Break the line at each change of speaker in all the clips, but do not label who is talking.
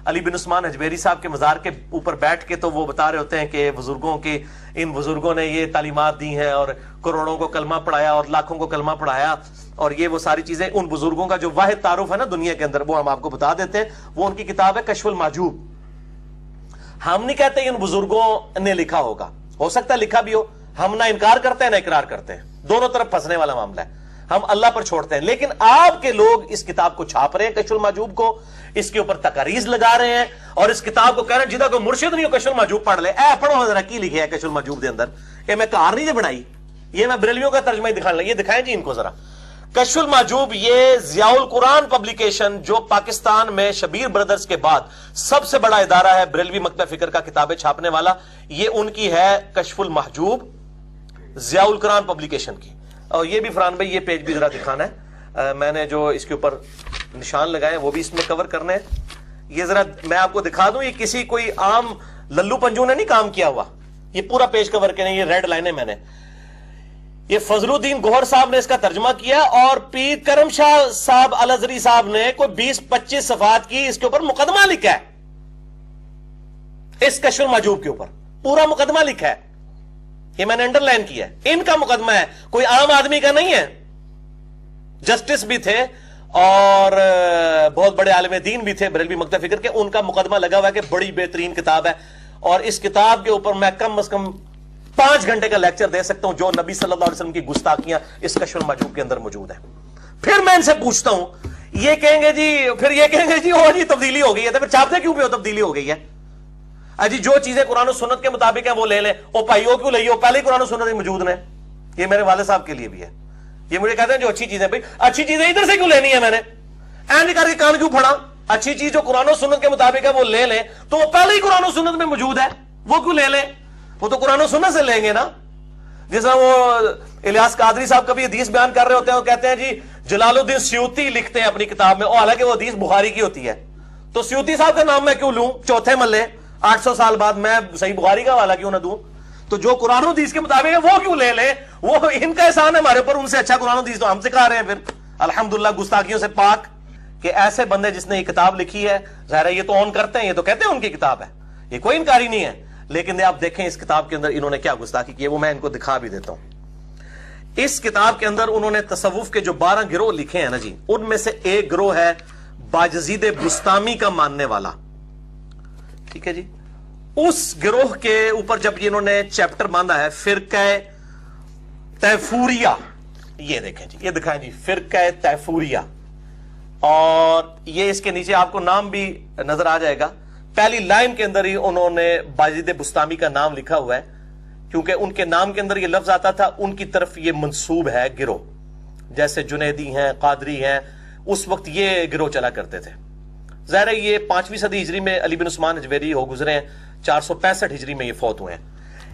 علی بن عثمان حجویری صاحب کے مزار کے اوپر بیٹھ کے تو وہ بتا رہے ہوتے ہیں کہ بزرگوں کی ان بزرگوں نے یہ تعلیمات دی ہیں اور کروڑوں کو کلمہ پڑھایا اور لاکھوں کو کلمہ پڑھایا اور یہ وہ ساری چیزیں. ان بزرگوں کا جو واحد تعارف ہے نا دنیا کے اندر وہ ہم آپ کو بتا دیتے ہیں. وہ ان کی کتاب ہے کشف المحجوب. ہم نہیں کہتے ان بزرگوں نے لکھا ہوگا, ہو سکتا ہے لکھا بھی ہو, ہم نہ انکار کرتے ہیں نہ اقرار کرتے ہیں, دونوں طرف پھنسنے والا معاملہ ہے, ہم اللہ پر چھوڑتے ہیں. لیکن آپ کے لوگ اس کتاب کو چھاپ رہے ہیں کشف المحجوب کو, اس کے اوپر تقاریز لگا رہے ہیں اور اس کتاب کو کہہ رہے ہیں جدا کوئی مرشد نہیں ہو کشف المحجوب پڑھ لے. اے پڑھو ذرا کی لکھے ہے کشف المحجوب دے اندر, یہ میں کار نہیں بنائی, یہ میں بریلویوں کا ترجمہ ہی دکھانے لگا. یہ دکھائیں جی ان کو ذرا کشف المحجوب. یہ ضیاء القرآن پبلیکیشن جو پاکستان میں شبیر بردرز کے بعد سب سے بڑا ادارہ ہے بریلوی مکتب فکر کا کتابیں چھاپنے والا, یہ ان کی ہے کشف المحجوب ضیاء القرآن پبلیکیشن کی. اور یہ بھی فرحان بھائی یہ پیج بھی ذرا دکھانا ہے, میں نے جو اس کے اوپر نشان لگائے وہ بھی اس میں کور کرنے ہیں. یہ ذرا میں آپ کو دکھا دوں, یہ کسی کوئی عام للو پنجو نے نہیں کام کیا ہوا, یہ پورا پیج کور کریں. یہ ریڈ لائنیں میں نے, یہ فضل الدین گوہر صاحب نے اس کا ترجمہ کیا اور پیر کرم شاہ صاحب الازری صاحب نے کوئی 20-25 صفحات کی اس کے اوپر مقدمہ لکھا ہے. اس کشف المحجوب کے اوپر پورا مقدمہ لکھا ہے, یہ میں نے انڈر لائن کیا ہے. ان کا مقدمہ ہے, کوئی عام آدمی کا نہیں ہے. جسٹس بھی تھے اور بہت بڑے عالم دین بھی تھے بریلوی مکتب فکر کے, ان کا مقدمہ لگا ہوا ہے کہ بڑی بہترین کتاب ہے. اور اس کتاب کے اوپر میں کم از کم 5 گھنٹے کا لیکچر دے سکتا ہوں جو نبی صلی اللہ علیہ وسلم کی گستاخیاں اس کشف المحجوب کے اندر موجود ہیں. پھر میں ان سے پوچھتا ہوں, یہ کہیں گے جی, پھر یہ کہیں گے جی او جی تبدیلی ہو گئی ہے, تو پھر چھاپتے کیوں پہ تبدیلی ہو گئی ہے؟ جی جو چیزیں قرآن و سنت کے مطابق ہیں وہ لے لیں. او بھائیو کیوں لئیے, پہلے ہی قرآن و سنت موجود ہیں. یہ میرے والد صاحب کے لیے بھی ہے. یہ مجھے کہتے ہیں جو اچھی چیزیں, بھائی اچھی چیزیں ادھر سے کیوں لینی ہے, میں نے اینڈ کر کے کان کیوں پھڑا؟ اچھی چیز جو قرآن و سنت کے مطابق ہے وہ لے لیں, تو وہ پہلے ہی قرآن و سنت میں موجود ہے, وہ کیوں لے لیں؟ وہ تو قرآن و سنت سے لیں گے نا. جس طرح وہ الیاس قادری صاحب کبھی حدیث بیان کر رہے ہوتے ہیں, وہ کہتے ہیں جی جلال الدین سیوطی لکھتے ہیں اپنی کتاب میں, حالانکہ وہ حدیث بخاری کی ہوتی ہے, تو سیوطی صاحب کا نام میں کیوں لوں چوتھے ملے 800 سال بعد, میں صحیح بخاری کا حوالہ کیوں نہ دوں؟ تو جو قرآن و حدیث کے مطابق ہے وہ کیوں لے لیں؟ وہ ان کا احسان ہے ہمارے اوپر, ان سے اچھا قرآن و حدیث تو ہم سکھا رہے ہیں پھر الحمدللہ گستاخیوں سے پاک. کہ ایسے بندے جس نے یہ کتاب لکھی ہے, ظاہر ہے یہ تو آن کرتے ہیں, یہ تو کہتے ہیں ان کی کتاب ہے, یہ کوئی انکاری نہیں ہے. لیکن آپ دیکھیں اس کتاب کے اندر انہوں نے کیا گستاخی کی ہے, وہ میں ان کو دکھا بھی دیتا ہوں. اس کتاب کے اندر انہوں نے تصوف کے جو 12 گروہ لکھے ہیں نا جی, ان میں سے ایک گروہ ہے باجزید بستامی کا ماننے والا. ٹھیک ہے جی, اس گروہ کے اوپر جب انہوں نے چیپٹر باندھا ہے فرقہ تیفوریہ, یہ دیکھیں جی, یہ دکھائیں جی فرقہ تیفوریہ, اور یہ اس کے نیچے آپ کو نام بھی نظر آ جائے گا. پہلی لائن کے اندر ہی انہوں نے باجزید بستامی کا نام لکھا ہوا ہے, کیونکہ ان کے نام کے اندر یہ لفظ آتا تھا, ان کی طرف یہ منسوب ہے گروہ, جیسے جنیدی ہیں, قادری ہیں, اس وقت یہ گروہ چلا کرتے تھے. ظاہر ہے یہ 5ویں صدی ہجری میں علی بن عثمان حجویری ہو گزرے ہیں, 465 ہجری میں یہ فوت ہوئے ہیں.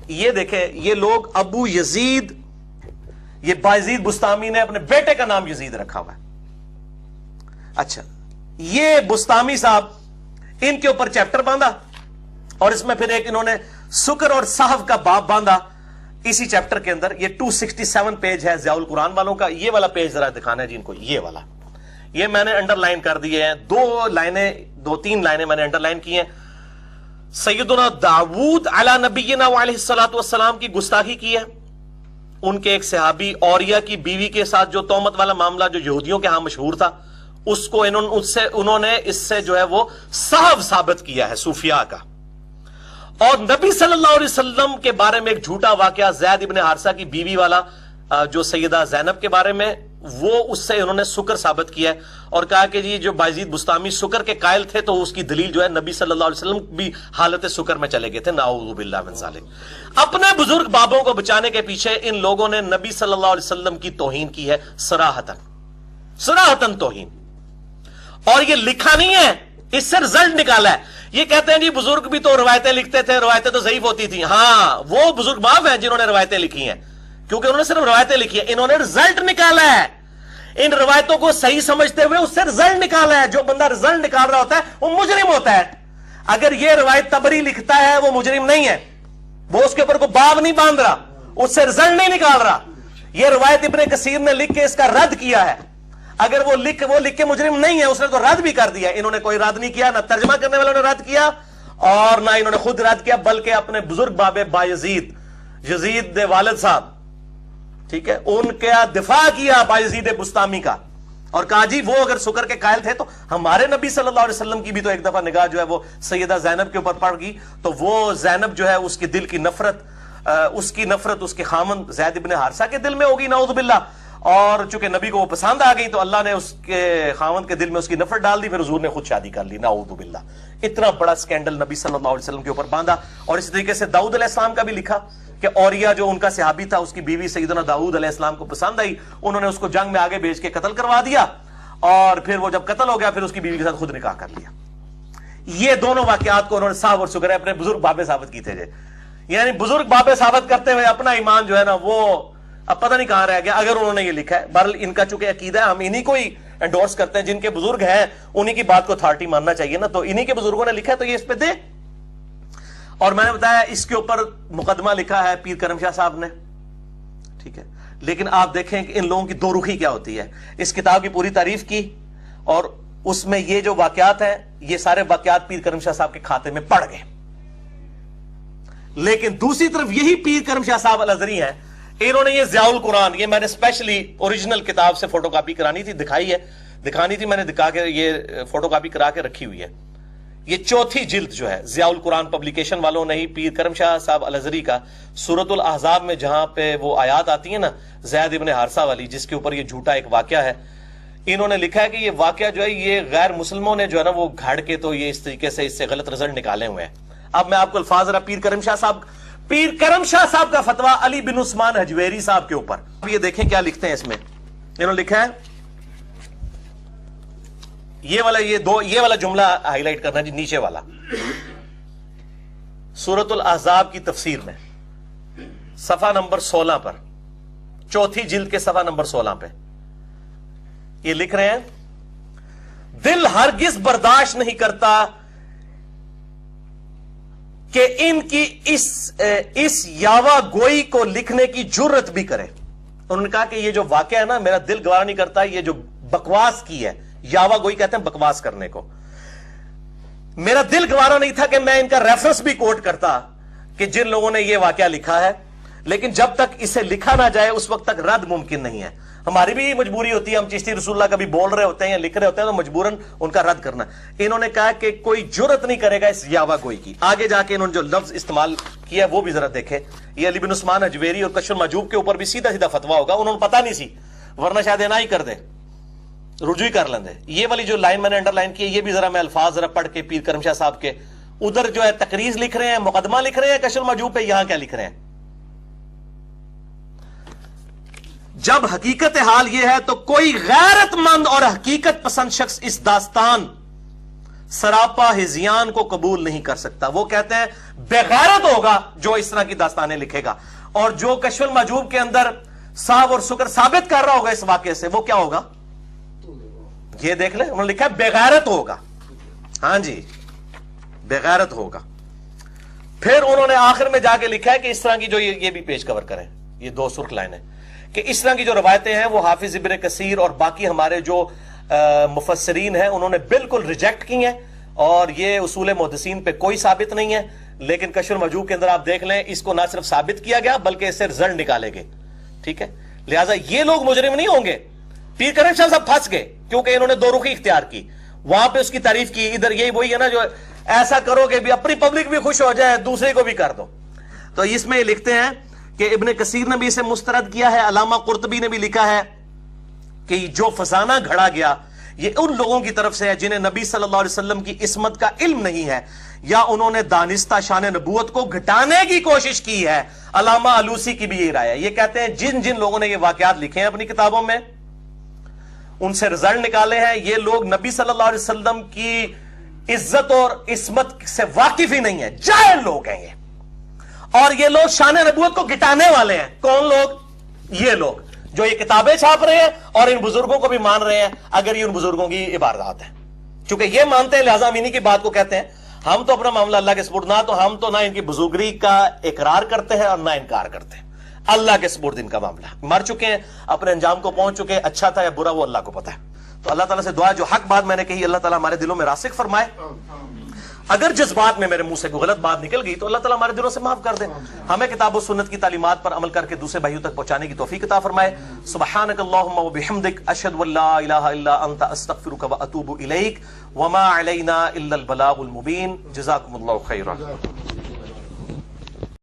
یہ دیکھیں یہ لوگ ابو یزید, یہ باجزید بستامی نے اپنے بیٹے کا نام یزید رکھا ہوا ہے. اچھا, یہ بستامی صاحب ان کے اوپر چیپٹر باندھا, اور اس میں پھر ایک انہوں نے سکر اور صحف کا باب باندھا اسی چیپٹر کے اندر. یہ 267 پیج ہے ضیاء القرآن والوں کا. یہ والا پیج ذرا دکھانا ہے جی ان کو, یہ والا, یہ میں نے انڈر لائن کر دیے ہیں, 2-3 لائنیں میں نے انڈر لائن کی ہیں. سیدنا داود علی نبینا علیہ الصلوۃ والسلام کی گستاخی کی ہے. ان کے ایک صحابی اوریہ کی بیوی کے ساتھ جو تہمت والا معاملہ جو یہودیوں کے ہاں مشہور تھا, اس کو انہوں نے اس سے جو ہے وہ صحف ثابت کیا ہے صوفیاء کا. اور نبی صلی اللہ علیہ وسلم کے بارے میں ایک جھوٹا واقعہ زید ابن حارثہ کی بیوی والا جو سیدہ زینب کے بارے میں, وہ اس سے انہوں نے سکر ثابت کیا ہے, اور کہا کہ جی جو باجزید بستامی سکر کے قائل تھے تو اس کی دلیل جو ہے نبی صلی اللہ علیہ وسلم بھی حالت سکر میں چلے گئے تھے, نعوذ باللہ من ذالک. اپنے بزرگ بابوں کو بچانے کے پیچھے ان لوگوں نے نبی صلی اللہ علیہ وسلم کی توہین کی ہے, صراحتاً توہین. اور یہ لکھا نہیں ہے, اس سے رزلٹ نکالا ہے. یہ کہتے ہیں جی بزرگ بھی تو روایتیں لکھتے تھے, روایتیں تو ضعیف ہوتی تھیں. ہاں وہ بزرگ باپ ہیں جنہوں نے روایتیں لکھی ہیں, کیونکہ انہوں نے صرف روایتیں لکھی ہیں, انہوں نے رزلٹ نکالا ہے. ان روایتوں کو صحیح سمجھتے ہوئے اس سے رزلٹ نکالا ہے. جو بندہ رزلٹ نکال رہا ہوتا ہے وہ مجرم ہوتا ہے. اگر یہ روایت تبری لکھتا ہے وہ مجرم نہیں ہے, وہ اس کے اوپر کوئی باب نہیں باندھ رہا, اس سے رزلٹ نہیں نکال رہا. یہ روایت ابن کثیر نے لکھ کے اس کا رد کیا ہے. اگر وہ لکھ کے مجرم نہیں ہے، اس نے تو رد بھی کر دیا. انہوں نے کوئی رد نہیں کیا، نہ ترجمہ کرنے والوں نے رد کیا اور نہ انہوں نے خود رد کیا، بلکہ اپنے بزرگ بابے بایزید، یزید دے والد صاحب، ٹھیک ہے، ان کا دفاع کیا بایزید بستامی کا، اور کہا جی وہ اگر سکر کے قائل تھے تو ہمارے نبی صلی اللہ علیہ وسلم کی بھی تو ایک دفعہ نگاہ جو ہے وہ سیدہ زینب کے اوپر پڑ گئی، تو وہ زینب جو ہے اس کی دل کی نفرت، اس کے خامن زید ابن حارثہ کے دل میں ہوگی نعوذ باللہ، اور چونکہ نبی کو وہ پسند آ گئی تو اللہ نے اس کے خامن کے دل میں اس کی نفرت ڈال دی، پھر حضور نے خود شادی کر لی نعوذ باللہ. اتنا بڑا سکینڈل نبی صلی اللہ علیہ وسلم کے اوپر باندھا. اور اسی طریقے سے داؤد علیہ السلام کا بھی لکھا کہ اوریا جو ان کا صحابی تھا، اس کی بیوی سیدنا داؤد علیہ السلام کو پسند آئی، انہوں نے اس کو جنگ میں آگے بھیج کے قتل کروا دیا، اور پھر وہ جب قتل ہو گیا پھر اس کی بیوی کے ساتھ خود نکاح کر لیا. یہ دونوں واقعات کو انہوں نے صاحب اور شکر ہے اپنے بزرگ بابے ثابت کی تھے جی. یعنی بزرگ بابے ثابت کرتے ہوئے اپنا ایمان جو ہے نا وہ اب پتہ نہیں کہاں رہ گیا، اگر انہوں نے یہ لکھا ہے. بہرحال ان کا چونکہ عقیدہ ہے، ہم انہی کو ہی انڈورس کرتے ہیں، جن کے بزرگ ہیں انہی کی بات کو اتھارٹی ماننا چاہیے نا، تو انہی کے بزرگوں نے لکھا ہے تو یہ اس پہ دے. اور میں نے بتایا اس کے اوپر مقدمہ لکھا ہے پیر کرم شاہ صاحب نے، ٹھیک ہے. لیکن آپ دیکھیں کہ ان لوگوں کی دو رخی کیا ہوتی ہے. اس کتاب کی پوری تعریف کی اور اس میں یہ جو واقعات ہیں یہ سارے واقعات پیر کرم شاہ صاحب کے کھاتے میں پڑ گئے. لیکن دوسری طرف یہی پیر کرم شاہ صاحب الازہری ہیں، انہوں نے یہ ضیاء القرآن، یہ میں نے اسپیشلی اوریجنل کتاب سے فوٹو کاپی کرانی تھی، دکھانی تھی، میں نے دکھا کے یہ فوٹو کاپی کرا کے رکھی ہوئی ہے. یہ چوتھی جلد جو ہے ضیاء القرآن پبلیکیشن والوں نے ہی پیر کرم شاہ صاحب الازہری کا سورۃ الاحزاب میں جہاں پہ وہ آیات آتی ہیں نا زید ابن حارثہ والی، جس کے اوپر یہ جھوٹا ایک واقعہ ہے، انہوں نے لکھا ہے کہ یہ واقعہ جو ہے یہ غیر مسلموں نے جو ہے نا وہ گھڑ کے تو یہ اس طریقے سے اس سے غلط رزلٹ نکالے ہوئے ہیں. اب میں آپ کو الفاظ ذرا پیر کرم شاہ صاحب کا فتویٰ علی بن عثمان حجویری صاحب کے اوپر، اب یہ دیکھیں کیا لکھتے ہیں اس میں. انہوں نے لکھا ہے یہ والا جملہ ہائی لائٹ کرنا جی، نیچے والا سورۃ الاحزاب کی تفسیر میں صفحہ نمبر 16 پر، چوتھی جلد کے صفحہ نمبر 16 پہ یہ لکھ رہے ہیں، دل ہرگز برداشت نہیں کرتا کہ ان کی اس یاوا گوئی کو لکھنے کی جرت بھی کرے. انہوں نے کہا کہ یہ جو واقعہ ہے نا میرا دل گوارا نہیں کرتا، یہ جو بکواس کی ہے، یاوا گوئی کہتے ہیں بکواس کرنے کو، میرا دل گوارا نہیں تھا کہ میں ان کا ریفرنس بھی کوٹ کرتا کہ جن لوگوں نے یہ واقعہ لکھا ہے، لیکن جب تک اسے لکھا نہ جائے اس وقت تک رد ممکن نہیں ہے. ہماری بھی مجبوری ہوتی ہے، ہم چشتی رسول اللہ کبھی بول رہے ہوتے ہیں یا لکھ رہے ہوتے ہیں تو مجبوراً ان کا رد کرنا. انہوں نے کہا کہ کوئی جرت نہیں کرے گا اس یاوا گوئی کی. آگے جا کے انہوں نے جو لفظ استعمال کیا وہ بھی ذرا دیکھیں. یہ علی بن عثمان حجویری اور کشف المحجوب کے اوپر بھی سیدھا سیدھا فتویٰ ہوگا، انہوں نے پتہ نہیں سی ورنہ شاید نہ ہی کر دے، رجوع کر لیں دے. یہ والی جو لائن میں نے انڈر لائن کی ہے یہ بھی ذرا میں الفاظ ذرا پڑھ کے پیر کرم شاہ صاحب کے ادھر جو ہے تقریز لکھ رہے ہیں، مقدمہ لکھ رہے ہیں کشف المحجوب پہ، یہاں کیا لکھ رہے ہیں. جب حقیقت حال یہ ہے تو کوئی غیرت مند اور حقیقت پسند شخص اس داستان سراپا ہزیان کو قبول نہیں کر سکتا. وہ کہتے ہیں بے غیرت ہوگا جو اس طرح کی داستانیں لکھے گا، اور جو کشف المحجوب کے اندر صاحب اور شکر ثابت کر رہا ہوگا اس واقعے سے وہ کیا ہوگا، یہ دیکھ لیں. انہوں نے لکھا ہے بے غیرت ہوگا، ہاں جی بے غیرت ہوگا. پھر انہوں نے آخر میں جا کے لکھا ہے کہ اس طرح کی جو یہ بھی پیج کور کریں، یہ 2 سرخ لائنیں، کہ اس طرح کی جو روایتیں ہیں وہ حافظ ابن کثیر اور باقی ہمارے جو مفسرین ہیں انہوں نے بالکل ریجیکٹ کی ہیں، اور یہ اصول محدثین پہ کوئی ثابت نہیں ہے. لیکن کشف المحجوب کے اندر آپ دیکھ لیں اس کو نہ صرف ثابت کیا گیا بلکہ اس سے رزلٹ نکالے گئے. ٹھیک ہے، لہٰذا یہ لوگ مجرم نہیں ہوں گے. پیر کرم شاہ صاحب پھنس گئے کیونکہ انہوں نے 2 رخی اختیار کی، وہاں پہ اس کی تعریف کی، ادھر یہی وہی ہے نا جو ایسا کرو کہ بھی اپنی پبلک بھی خوش ہو جائے دوسرے کو بھی کر دو. تو اس میں یہ لکھتے ہیں کہ ابن کثیر نے بھی اسے مسترد کیا ہے، علامہ قرطبی نے بھی لکھا ہے کہ جو فسانہ گھڑا گیا یہ ان لوگوں کی طرف سے ہے جنہیں نبی صلی اللہ علیہ وسلم کی عصمت کا علم نہیں ہے، یا انہوں نے دانستہ شان نبوت کو گھٹانے کی کوشش کی ہے. علامہ علوسی کی بھی یہ رائے ہے. یہ کہتے ہیں جن جن لوگوں نے یہ واقعات لکھے ہیں اپنی کتابوں میں ان سے رزلٹ نکالے ہیں، یہ لوگ نبی صلی اللہ علیہ وسلم کی عزت اور عصمت سے واقف ہی نہیں ہیں، جاہل لوگ ہیں یہ، اور یہ لوگ شان نبوت کو گٹانے والے ہیں. کون لوگ؟ یہ لوگ جو یہ کتابیں چھاپ رہے ہیں اور ان بزرگوں کو بھی مان رہے ہیں اگر یہ ان بزرگوں کی عبارات ہیں. چونکہ یہ مانتے ہیں لہذا ہم انہی کی بات کو کہتے ہیں. ہم تو اپنا معاملہ اللہ کے سپرد، نہ تو ہم تو نہ ان کی بزرگی کا اقرار کرتے ہیں اور نہ انکار کرتے ہیں. اللہ کے سپرد ان کا معاملہ، مر چکے ہیں، اپنے انجام کو پہنچ چکے ہیں، اچھا تھا یا برا وہ اللہ کو پتہ ہے. تو اللہ تعالیٰ سے دعا جو حق بات میں نے کہی اللہ تعالیٰ ہمارے دلوں میں راسخ فرمائے. اگر جس بات میں میرے منہ سے کوئی غلط بات نکل گئی تو اللہ تعالیٰ ہمارے دلوں سے معاف کر دے. ہمیں کتاب و سنت کی تعلیمات پر عمل کر کے دوسرے بھائیوں تک پہنچانے کی توفیق عطا فرمائے. سبحانک اللہم و بحمدک اشہد ان لا الہ الا انت استغفرک و اتوب الیک وما علینا الا البلاغ المبین. جزاکم اللہ خیرا.